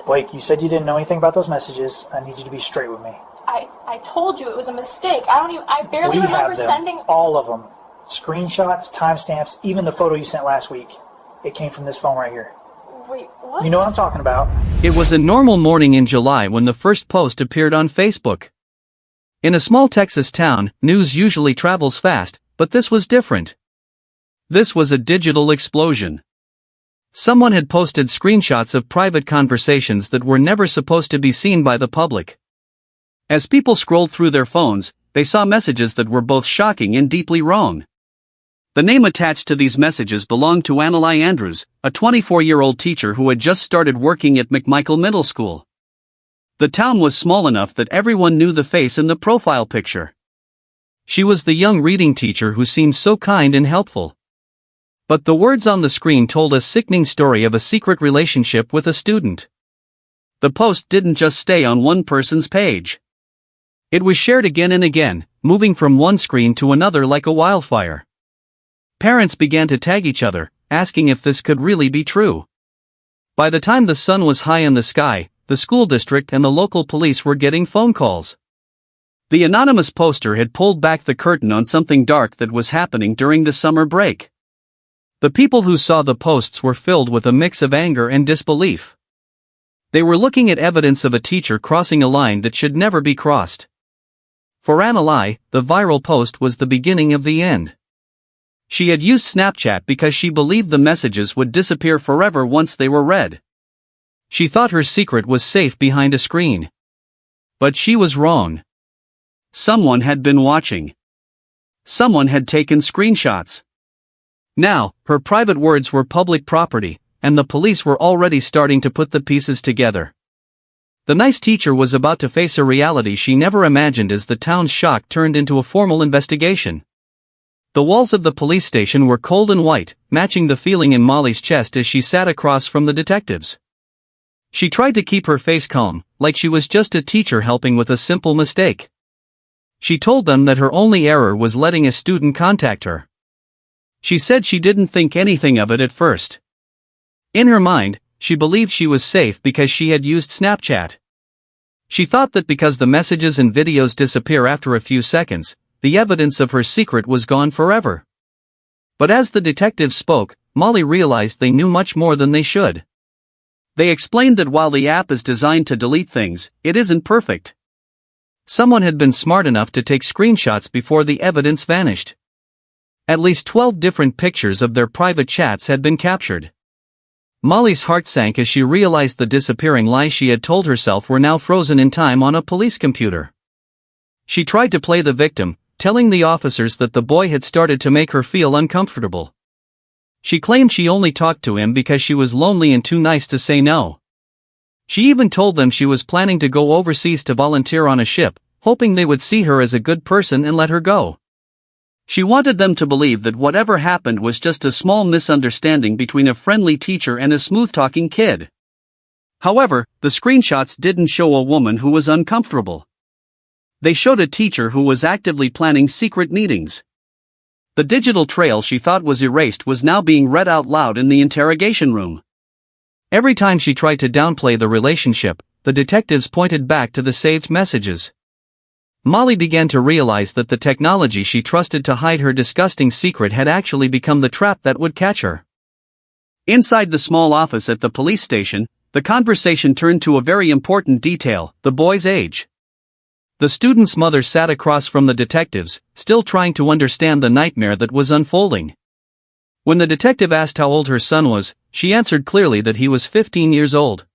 Blake, you said you didn't know anything about those messages. I need you to be straight with me. I told you it was a mistake. I barely remember sending... All of them. Screenshots, timestamps, even the photo you sent last week. It came from this phone right here. Wait, what? You know what I'm talking about. It was a normal morning in July when the first post appeared on Facebook. In a small Texas town, news usually travels fast, but this was different. This was a digital explosion. Someone had posted screenshots of private conversations that were never supposed to be seen by the public. As people scrolled through their phones, they saw messages that were both shocking and deeply wrong. The name attached to these messages belonged to Annalie Andrews, a 24-year-old teacher who had just started working at McMichael Middle School. The town was small enough that everyone knew the face in the profile picture. She was the young reading teacher who seemed so kind and helpful. But the words on the screen told a sickening story of a secret relationship with a student. The post didn't just stay on one person's page. It was shared again and again, moving from one screen to another like a wildfire. Parents began to tag each other, asking if this could really be true. By the time the sun was high in the sky, the school district and the local police were getting phone calls. The anonymous poster had pulled back the curtain on something dark that was happening during the summer break. The people who saw the posts were filled with a mix of anger and disbelief. They were looking at evidence of a teacher crossing a line that should never be crossed. For Annalie, the viral post was the beginning of the end. She had used Snapchat because she believed the messages would disappear forever once they were read. She thought her secret was safe behind a screen. But she was wrong. Someone had been watching. Someone had taken screenshots. Now, her private words were public property, and the police were already starting to put the pieces together. The nice teacher was about to face a reality she never imagined as the town's shock turned into a formal investigation. The walls of the police station were cold and white, matching the feeling in Molly's chest as she sat across from the detectives. She tried to keep her face calm, like she was just a teacher helping with a simple mistake. She told them that her only error was letting a student contact her. She said she didn't think anything of it at first. In her mind, she believed she was safe because she had used Snapchat. She thought that because the messages and videos disappear after a few seconds, the evidence of her secret was gone forever. But as the detectives spoke, Molly realized they knew much more than they should. They explained that while the app is designed to delete things, it isn't perfect. Someone had been smart enough to take screenshots before the evidence vanished. At least 12 different pictures of their private chats had been captured. Molly's heart sank as she realized the disappearing lies she had told herself were now frozen in time on a police computer. She tried to play the victim, telling the officers that the boy had started to make her feel uncomfortable. She claimed she only talked to him because she was lonely and too nice to say no. She even told them she was planning to go overseas to volunteer on a ship, hoping they would see her as a good person and let her go. She wanted them to believe that whatever happened was just a small misunderstanding between a friendly teacher and a smooth-talking kid. However, the screenshots didn't show a woman who was uncomfortable. They showed a teacher who was actively planning secret meetings. The digital trail she thought was erased was now being read out loud in the interrogation room. Every time she tried to downplay the relationship, the detectives pointed back to the saved messages. Molly began to realize that the technology she trusted to hide her disgusting secret had actually become the trap that would catch her. Inside the small office at the police station, the conversation turned to a very important detail: the boy's age. The student's mother sat across from the detectives, still trying to understand the nightmare that was unfolding. When the detective asked how old her son was, she answered clearly that he was 15 years old.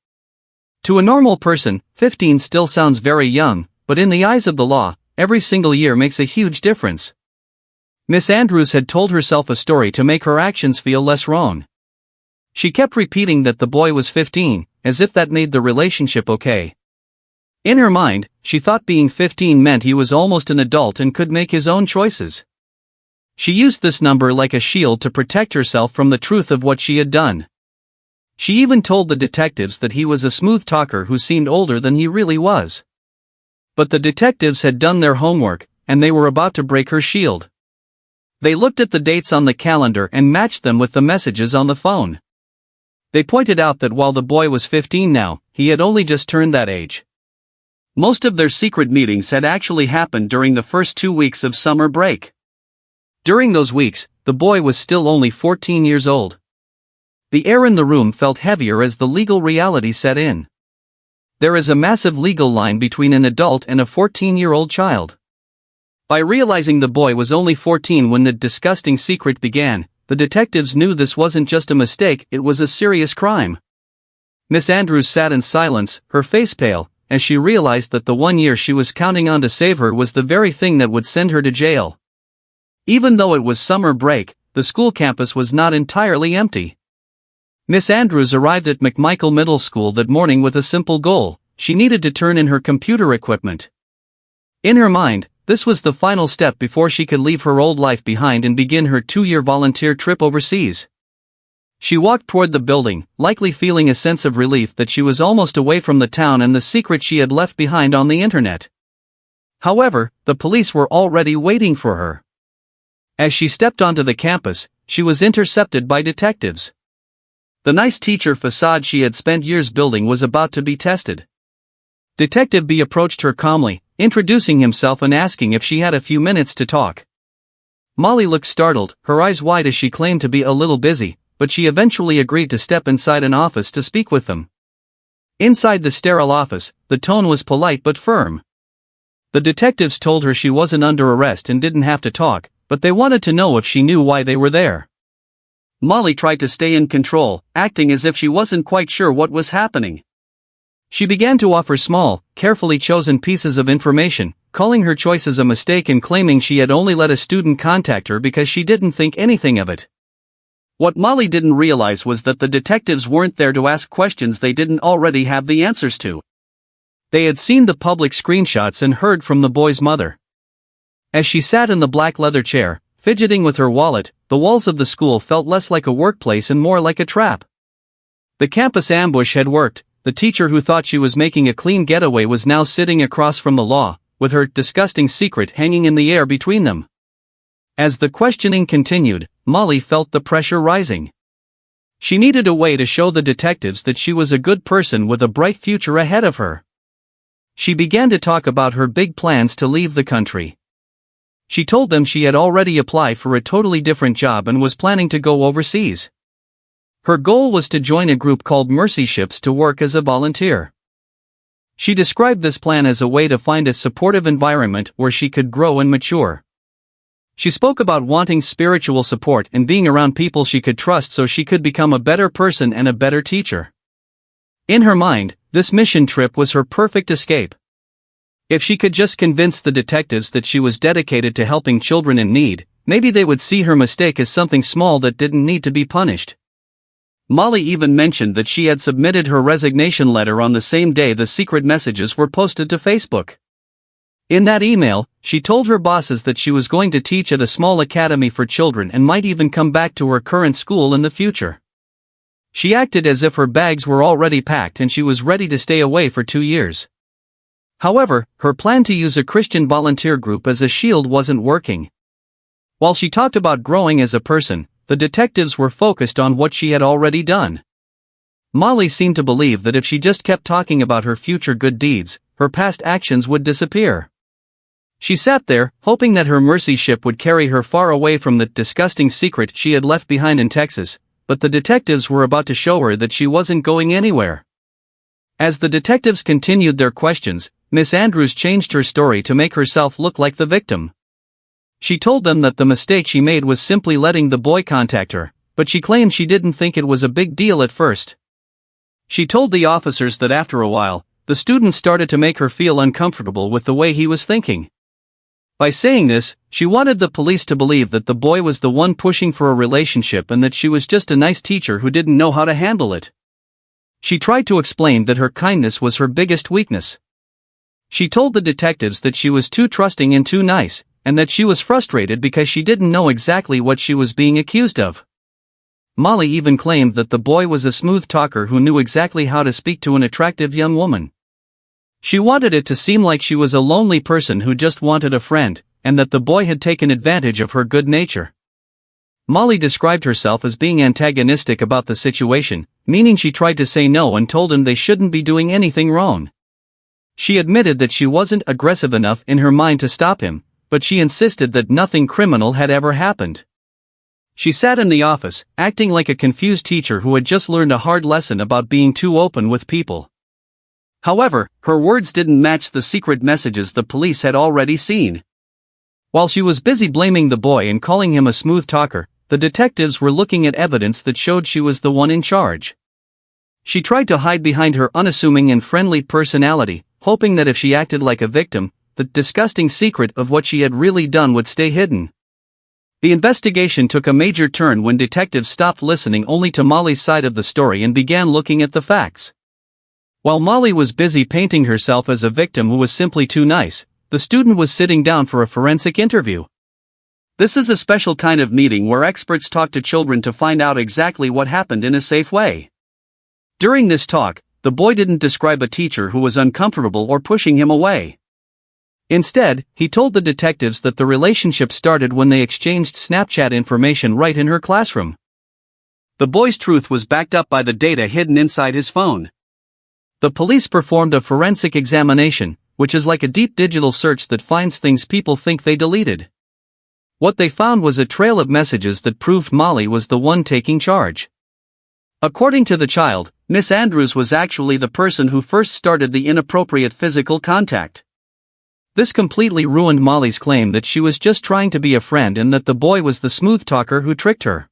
To a normal person, 15 still sounds very young, but in the eyes of the law, every single year makes a huge difference. Miss Andrews had told herself a story to make her actions feel less wrong. She kept repeating that the boy was 15, as if that made the relationship okay. In her mind, she thought being 15 meant he was almost an adult and could make his own choices. She used this number like a shield to protect herself from the truth of what she had done. She even told the detectives that he was a smooth talker who seemed older than he really was. But the detectives had done their homework, and they were about to break her shield. They looked at the dates on the calendar and matched them with the messages on the phone. They pointed out that while the boy was 15 now, he had only just turned that age. Most of their secret meetings had actually happened during the first 2 weeks of summer break. During those weeks, the boy was still only 14 years old. The air in the room felt heavier as the legal reality set in. There is a massive legal line between an adult and a 14-year-old child. By realizing the boy was only 14 when the disgusting secret began, the detectives knew this wasn't just a mistake, it was a serious crime. Miss Andrews sat in silence, her face pale, as she realized that the 1 year she was counting on to save her was the very thing that would send her to jail. Even though it was summer break, the school campus was not entirely empty. Miss Andrews arrived at McMichael Middle School that morning with a simple goal: she needed to turn in her computer equipment. In her mind, this was the final step before she could leave her old life behind and begin her 2-year volunteer trip overseas. She walked toward the building, likely feeling a sense of relief that she was almost away from the town and the secret she had left behind on the internet. However, the police were already waiting for her. As she stepped onto the campus, she was intercepted by detectives. The nice teacher facade she had spent years building was about to be tested. Detective B approached her calmly, introducing himself and asking if she had a few minutes to talk. Molly looked startled, her eyes wide as she claimed to be a little busy, but she eventually agreed to step inside an office to speak with them. Inside the sterile office, the tone was polite but firm. The detectives told her she wasn't under arrest and didn't have to talk, but they wanted to know if she knew why they were there. Molly tried to stay in control, acting as if she wasn't quite sure what was happening. She began to offer small, carefully chosen pieces of information, calling her choices a mistake and claiming she had only let a student contact her because she didn't think anything of it. What Molly didn't realize was that the detectives weren't there to ask questions they didn't already have the answers to. They had seen the public screenshots and heard from the boy's mother. As she sat in the black leather chair, fidgeting with her wallet, the walls of the school felt less like a workplace and more like a trap. The campus ambush had worked. The teacher who thought she was making a clean getaway was now sitting across from the law, with her disgusting secret hanging in the air between them. As the questioning continued, Molly felt the pressure rising. She needed a way to show the detectives that she was a good person with a bright future ahead of her. She began to talk about her big plans to leave the country. She told them she had already applied for a totally different job and was planning to go overseas. Her goal was to join a group called Mercy Ships to work as a volunteer. She described this plan as a way to find a supportive environment where she could grow and mature. She spoke about wanting spiritual support and being around people she could trust so she could become a better person and a better teacher. In her mind, this mission trip was her perfect escape. If she could just convince the detectives that she was dedicated to helping children in need, maybe they would see her mistake as something small that didn't need to be punished. Molly even mentioned that she had submitted her resignation letter on the same day the secret messages were posted to Facebook. In that email, she told her bosses that she was going to teach at a small academy for children and might even come back to her current school in the future. She acted as if her bags were already packed and she was ready to stay away for 2 years. However, her plan to use a Christian volunteer group as a shield wasn't working. While she talked about growing as a person, the detectives were focused on what she had already done. Molly seemed to believe that if she just kept talking about her future good deeds, her past actions would disappear. She sat there, hoping that her mercy ship would carry her far away from the disgusting secret she had left behind in Texas, but the detectives were about to show her that she wasn't going anywhere. As the detectives continued their questions, Miss Andrews changed her story to make herself look like the victim. She told them that the mistake she made was simply letting the boy contact her, but she claimed she didn't think it was a big deal at first. She told the officers that after a while, the students started to make her feel uncomfortable with the way he was thinking. By saying this, she wanted the police to believe that the boy was the one pushing for a relationship and that she was just a nice teacher who didn't know how to handle it. She tried to explain that her kindness was her biggest weakness. She told the detectives that she was too trusting and too nice, and that she was frustrated because she didn't know exactly what she was being accused of. Molly even claimed that the boy was a smooth talker who knew exactly how to speak to an attractive young woman. She wanted it to seem like she was a lonely person who just wanted a friend, and that the boy had taken advantage of her good nature. Molly described herself as being antagonistic about the situation, meaning she tried to say no and told him they shouldn't be doing anything wrong. She admitted that she wasn't aggressive enough in her mind to stop him, but she insisted that nothing criminal had ever happened. She sat in the office, acting like a confused teacher who had just learned a hard lesson about being too open with people. However, her words didn't match the secret messages the police had already seen. While she was busy blaming the boy and calling him a smooth talker, the detectives were looking at evidence that showed she was the one in charge. She tried to hide behind her unassuming and friendly personality, hoping that if she acted like a victim, the disgusting secret of what she had really done would stay hidden. The investigation took a major turn when detectives stopped listening only to Molly's side of the story and began looking at the facts. While Molly was busy painting herself as a victim who was simply too nice, the student was sitting down for a forensic interview. This is a special kind of meeting where experts talk to children to find out exactly what happened in a safe way. During this talk, the boy didn't describe a teacher who was uncomfortable or pushing him away. Instead, he told the detectives that the relationship started when they exchanged Snapchat information right in her classroom. The boy's truth was backed up by the data hidden inside his phone. The police performed a forensic examination, which is like a deep digital search that finds things people think they deleted. What they found was a trail of messages that proved Molly was the one taking charge. According to the child, Miss Andrews was actually the person who first started the inappropriate physical contact. This completely ruined Molly's claim that she was just trying to be a friend and that the boy was the smooth talker who tricked her.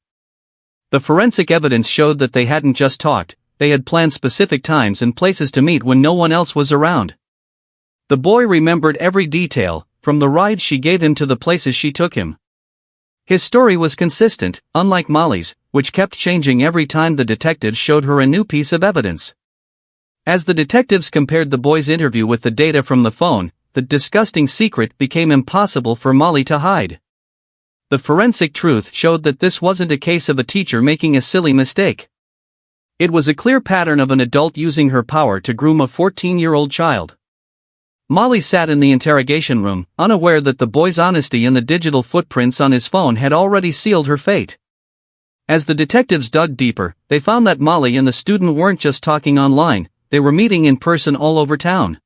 The forensic evidence showed that they hadn't just talked, they had planned specific times and places to meet when no one else was around. The boy remembered every detail, from the rides she gave him to the places she took him. His story was consistent, unlike Molly's, which kept changing every time the detectives showed her a new piece of evidence. As the detectives compared the boy's interview with the data from the phone, the disgusting secret became impossible for Molly to hide. The forensic truth showed that this wasn't a case of a teacher making a silly mistake. It was a clear pattern of an adult using her power to groom a 14-year-old child. Molly sat in the interrogation room, unaware that the boy's honesty and the digital footprints on his phone had already sealed her fate. As the detectives dug deeper, they found that Molly and the student weren't just talking online, they were meeting in person all over town.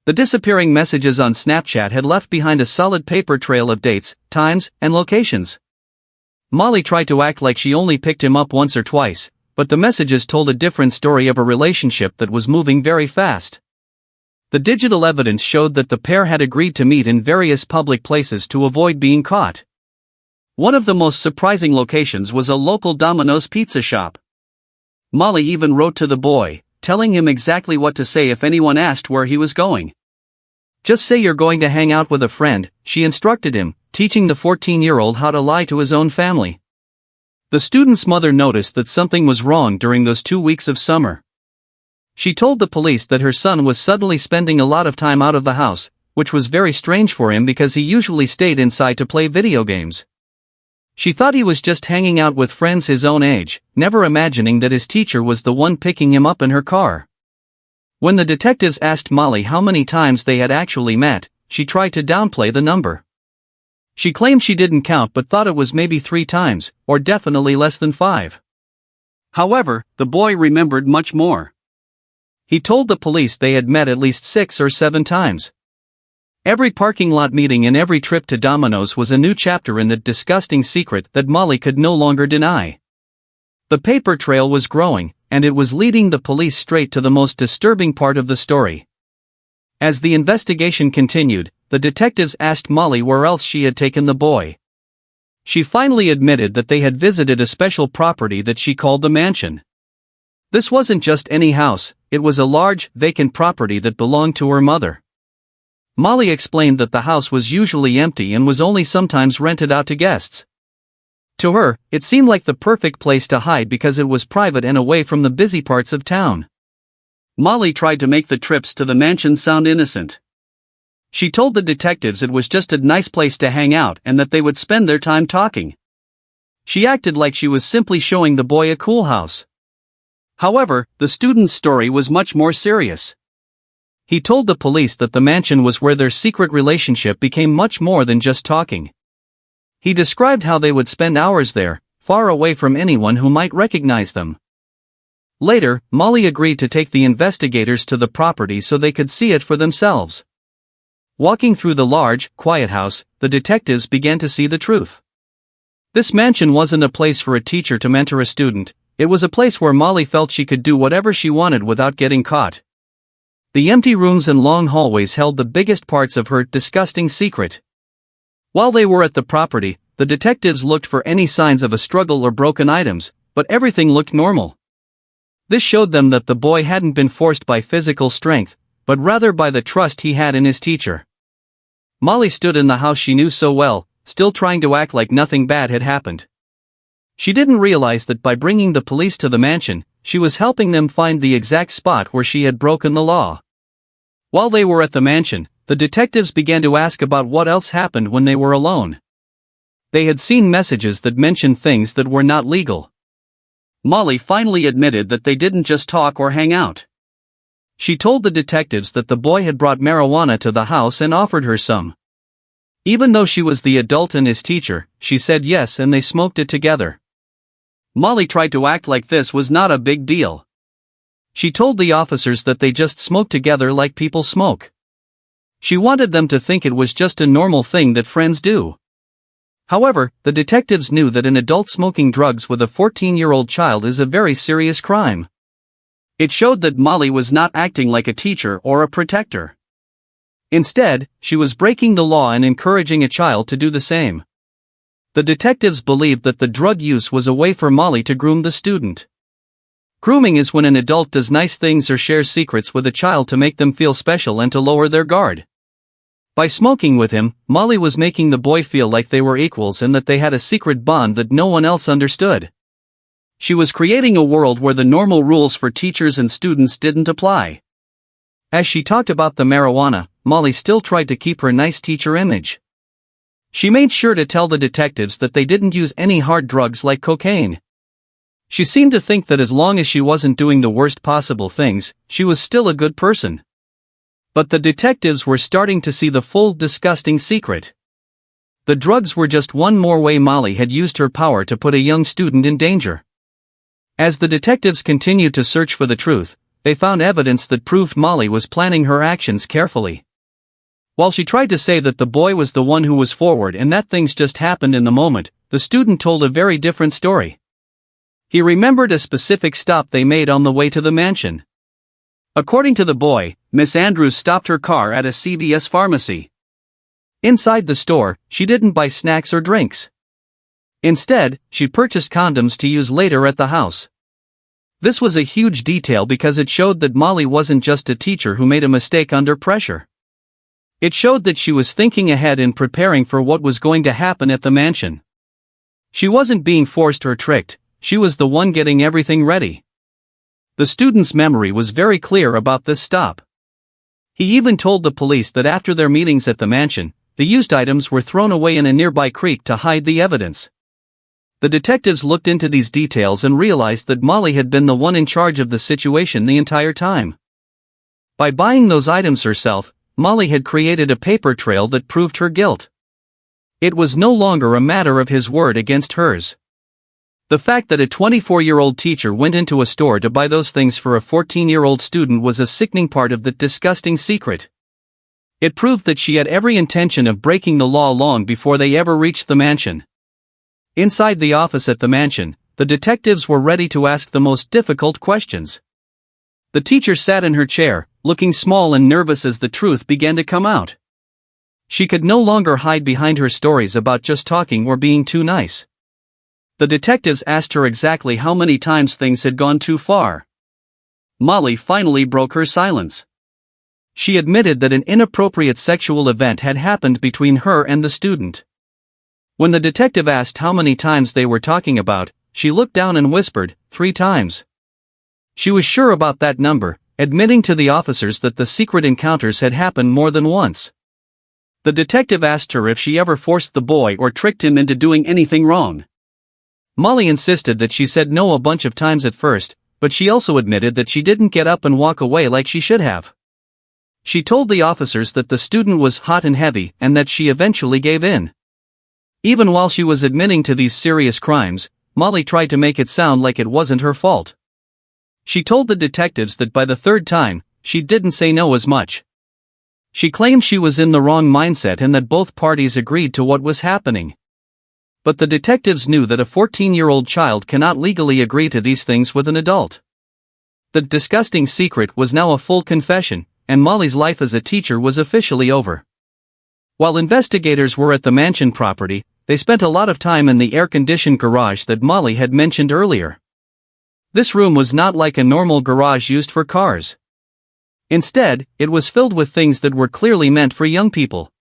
The disappearing messages on Snapchat had left behind a solid paper trail of dates, times, and locations. Molly tried to act like she only picked him up once or twice, but the messages told a different story of a relationship that was moving very fast. The digital evidence showed that the pair had agreed to meet in various public places to avoid being caught. One of the most surprising locations was a local Domino's pizza shop. Molly even wrote to the boy, telling him exactly what to say if anyone asked where he was going. "Just say you're going to hang out with a friend," she instructed him, teaching the 14-year-old how to lie to his own family. The student's mother noticed that something was wrong during those 2 weeks of summer. She told the police that her son was suddenly spending a lot of time out of the house, which was very strange for him because he usually stayed inside to play video games. She thought he was just hanging out with friends his own age, never imagining that his teacher was the one picking him up in her car. When the detectives asked Molly how many times they had actually met, she tried to downplay the number. She claimed she didn't count but thought it was maybe 3 times, or definitely less than 5. However, the boy remembered much more. He told the police they had met at least 6 or 7 times. Every parking lot meeting and every trip to Domino's was a new chapter in the disgusting secret that Molly could no longer deny. The paper trail was growing, and it was leading the police straight to the most disturbing part of the story. As the investigation continued, the detectives asked Molly where else she had taken the boy. She finally admitted that they had visited a special property that she called the mansion. This wasn't just any house, it was a large, vacant property that belonged to her mother. Molly explained that the house was usually empty and was only sometimes rented out to guests. To her, it seemed like the perfect place to hide because it was private and away from the busy parts of town. Molly tried to make the trips to the mansion sound innocent. She told the detectives it was just a nice place to hang out and that they would spend their time talking. She acted like she was simply showing the boy a cool house. However, the student's story was much more serious. He told the police that the mansion was where their secret relationship became much more than just talking. He described how they would spend hours there, far away from anyone who might recognize them. Later, Molly agreed to take the investigators to the property so they could see it for themselves. Walking through the large, quiet house, the detectives began to see the truth. This mansion wasn't a place for a teacher to mentor a student, it was a place where Molly felt she could do whatever she wanted without getting caught. The empty rooms and long hallways held the biggest parts of her disgusting secret. While they were at the property, the detectives looked for any signs of a struggle or broken items, but everything looked normal. This showed them that the boy hadn't been forced by physical strength, but rather by the trust he had in his teacher. Molly stood in the house she knew so well, still trying to act like nothing bad had happened. She didn't realize that by bringing the police to the mansion, she was helping them find the exact spot where she had broken the law. While they were at the mansion, the detectives began to ask about what else happened when they were alone. They had seen messages that mentioned things that were not legal. Molly finally admitted that they didn't just talk or hang out. She told the detectives that the boy had brought marijuana to the house and offered her some. Even though she was the adult and his teacher, she said yes and they smoked it together. Molly tried to act like this was not a big deal. She told the officers that they just smoked together like people smoke. She wanted them to think it was just a normal thing that friends do. However, the detectives knew that an adult smoking drugs with a 14-year-old child is a very serious crime. It showed that Molly was not acting like a teacher or a protector. Instead, she was breaking the law and encouraging a child to do the same. The detectives believed that the drug use was a way for Molly to groom the student. Grooming is when an adult does nice things or shares secrets with a child to make them feel special and to lower their guard. By smoking with him, Molly was making the boy feel like they were equals and that they had a secret bond that no one else understood. She was creating a world where the normal rules for teachers and students didn't apply. As she talked about the marijuana, Molly still tried to keep her nice teacher image. She made sure to tell the detectives that they didn't use any hard drugs like cocaine. She seemed to think that as long as she wasn't doing the worst possible things, she was still a good person. But the detectives were starting to see the full disgusting secret. The drugs were just one more way Molly had used her power to put a young student in danger. As the detectives continued to search for the truth, they found evidence that proved Molly was planning her actions carefully. While she tried to say that the boy was the one who was forward and that things just happened in the moment, the student told a very different story. He remembered a specific stop they made on the way to the mansion. According to the boy, Miss Andrews stopped her car at a CVS pharmacy. Inside the store, she didn't buy snacks or drinks. Instead, she purchased condoms to use later at the house. This was a huge detail because it showed that Molly wasn't just a teacher who made a mistake under pressure. It showed that she was thinking ahead and preparing for what was going to happen at the mansion. She wasn't being forced or tricked, she was the one getting everything ready. The student's memory was very clear about this stop. He even told the police that after their meetings at the mansion, the used items were thrown away in a nearby creek to hide the evidence. The detectives looked into these details and realized that Molly had been the one in charge of the situation the entire time. By buying those items herself, Molly had created a paper trail that proved her guilt. It was no longer a matter of his word against hers. The fact that a 24-year-old teacher went into a store to buy those things for a 14-year-old student was a sickening part of the disgusting secret. It proved that she had every intention of breaking the law long before they ever reached the mansion. Inside the office at the mansion, the detectives were ready to ask the most difficult questions. The teacher sat in her chair, looking small and nervous as the truth began to come out. She could no longer hide behind her stories about just talking or being too nice. The detectives asked her exactly how many times things had gone too far. Molly finally broke her silence. She admitted that an inappropriate sexual event had happened between her and the student. When the detective asked how many times they were talking about, she looked down and whispered, 3 times. She was sure about that number, admitting to the officers that the secret encounters had happened more than once. The detective asked her if she ever forced the boy or tricked him into doing anything wrong. Molly insisted that she said no a bunch of times at first, but she also admitted that she didn't get up and walk away like she should have. She told the officers that the student was hot and heavy and that she eventually gave in. Even while she was admitting to these serious crimes, Molly tried to make it sound like it wasn't her fault. She told the detectives that by the third time, she didn't say no as much. She claimed she was in the wrong mindset and that both parties agreed to what was happening. But the detectives knew that a 14-year-old child cannot legally agree to these things with an adult. The disgusting secret was now a full confession, and Molly's life as a teacher was officially over. While investigators were at the mansion property, they spent a lot of time in the air-conditioned garage that Molly had mentioned earlier. This room was not like a normal garage used for cars. Instead, it was filled with things that were clearly meant for young people.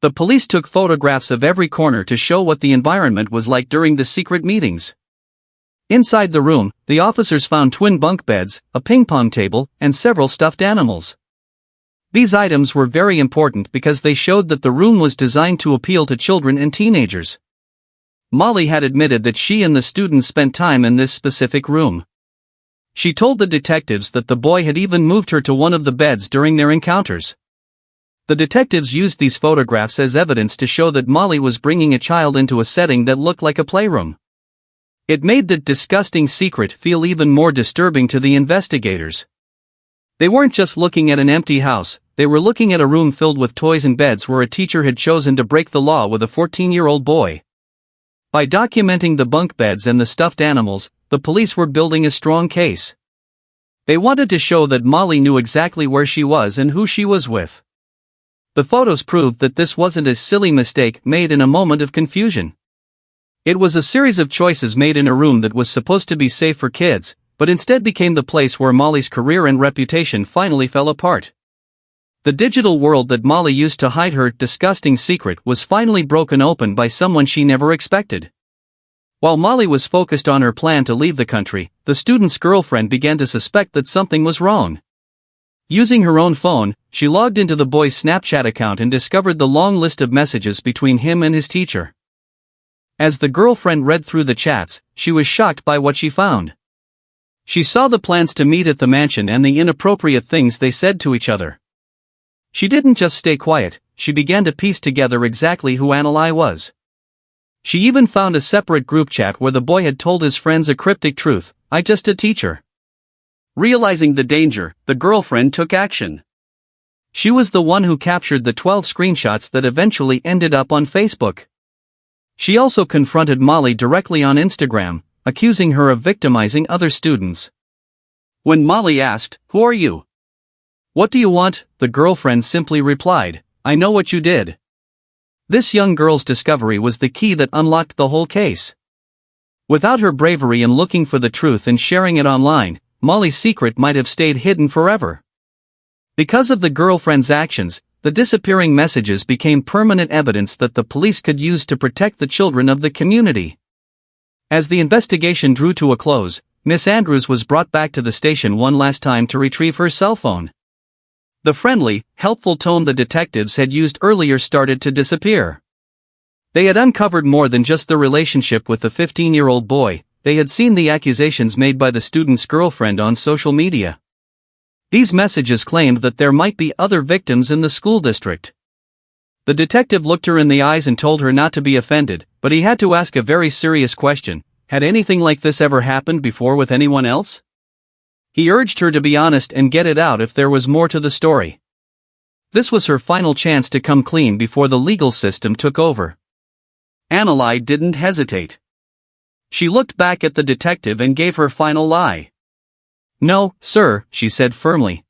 The police took photographs of every corner to show what the environment was like during the secret meetings. Inside the room, the officers found twin bunk beds, a ping-pong table, and several stuffed animals. These items were very important because they showed that the room was designed to appeal to children and teenagers. Molly had admitted that she and the students spent time in this specific room. She told the detectives that the boy had even moved her to one of the beds during their encounters. The detectives used these photographs as evidence to show that Molly was bringing a child into a setting that looked like a playroom. It made the disgusting secret feel even more disturbing to the investigators. They weren't just looking at an empty house, they were looking at a room filled with toys and beds where a teacher had chosen to break the law with a 14-year-old boy. By documenting the bunk beds and the stuffed animals, the police were building a strong case. They wanted to show that Molly knew exactly where she was and who she was with. The photos proved that this wasn't a silly mistake made in a moment of confusion. It was a series of choices made in a room that was supposed to be safe for kids, but instead became the place where Molly's career and reputation finally fell apart. The digital world that Molly used to hide her disgusting secret was finally broken open by someone she never expected. While Molly was focused on her plan to leave the country, the student's girlfriend began to suspect that something was wrong. Using her own phone, she logged into the boy's Snapchat account and discovered the long list of messages between him and his teacher. As the girlfriend read through the chats, she was shocked by what she found. She saw the plans to meet at the mansion and the inappropriate things they said to each other. She didn't just stay quiet, she began to piece together exactly who Annalai was. She even found a separate group chat where the boy had told his friends a cryptic truth, "I'm just a teacher." Realizing the danger, the girlfriend took action. She was the one who captured the 12 screenshots that eventually ended up on Facebook. She also confronted Molly directly on Instagram, accusing her of victimizing other students. When Molly asked, "Who are you? What do you want?" the girlfriend simply replied, "I know what you did." This young girl's discovery was the key that unlocked the whole case. Without her bravery in looking for the truth and sharing it online, Molly's secret might have stayed hidden forever. Because of the girlfriend's actions, the disappearing messages became permanent evidence that the police could use to protect the children of the community. As the investigation drew to a close, Miss Andrews was brought back to the station one last time to retrieve her cell phone. The friendly, helpful tone the detectives had used earlier started to disappear. They had uncovered more than just the relationship with the 15-year-old boy, they had seen the accusations made by the student's girlfriend on social media. These messages claimed that there might be other victims in the school district. The detective looked her in the eyes and told her not to be offended, but he had to ask a very serious question: had anything like this ever happened before with anyone else? He urged her to be honest and get it out if there was more to the story. This was her final chance to come clean before the legal system took over. Annalai didn't hesitate. She looked back at the detective and gave her final lie. "No, sir," she said firmly.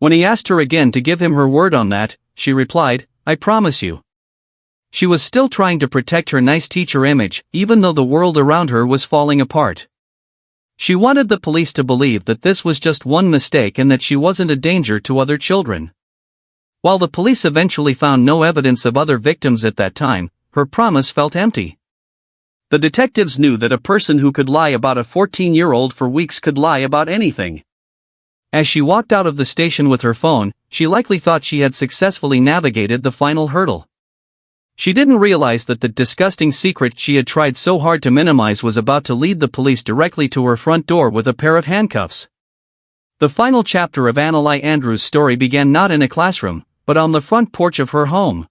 When he asked her again to give him her word on that, she replied, "I promise you." She was still trying to protect her nice teacher image, even though the world around her was falling apart. She wanted the police to believe that this was just one mistake and that she wasn't a danger to other children. While the police eventually found no evidence of other victims at that time, her promise felt empty. The detectives knew that a person who could lie about a 14-year-old for weeks could lie about anything. As she walked out of the station with her phone, she likely thought she had successfully navigated the final hurdle. She didn't realize that the disgusting secret she had tried so hard to minimize was about to lead the police directly to her front door with a pair of handcuffs. The final chapter of Annalai Andrews' story began not in a classroom, but on the front porch of her home.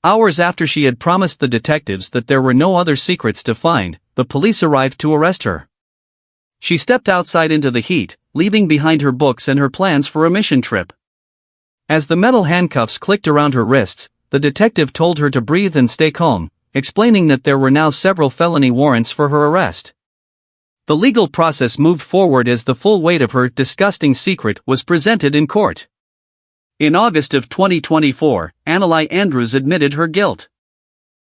Hours after she had promised the detectives that there were no other secrets to find, the police arrived to arrest her. She stepped outside into the heat, leaving behind her books and her plans for a mission trip. As the metal handcuffs clicked around her wrists, the detective told her to breathe and stay calm, explaining that there were now several felony warrants for her arrest. The legal process moved forward as the full weight of her disgusting secret was presented in court. In August of 2024, Annalise Andrews admitted her guilt.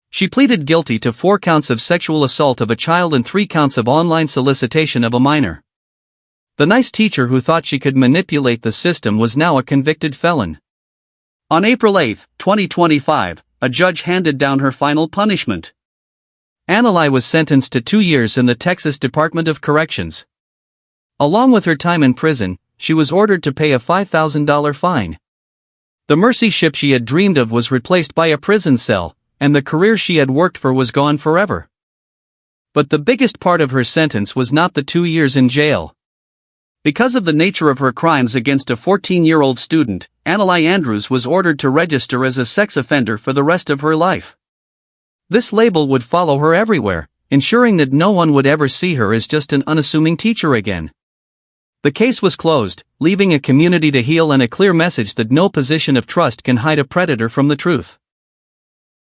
She pleaded guilty to 4 counts of sexual assault of a child and 3 counts of online solicitation of a minor. The nice teacher who thought she could manipulate the system was now a convicted felon. On April 8, 2025, a judge handed down her final punishment. Annalise was sentenced to 2 years in the Texas Department of Corrections. Along with her time in prison, she was ordered to pay a $5,000 fine. The mercy ship she had dreamed of was replaced by a prison cell, and the career she had worked for was gone forever. But the biggest part of her sentence was not the 2 years in jail. Because of the nature of her crimes against a 14-year-old student, Annalise Andrews was ordered to register as a sex offender for the rest of her life. This label would follow her everywhere, ensuring that no one would ever see her as just an unassuming teacher again. The case was closed, leaving a community to heal and a clear message that no position of trust can hide a predator from the truth.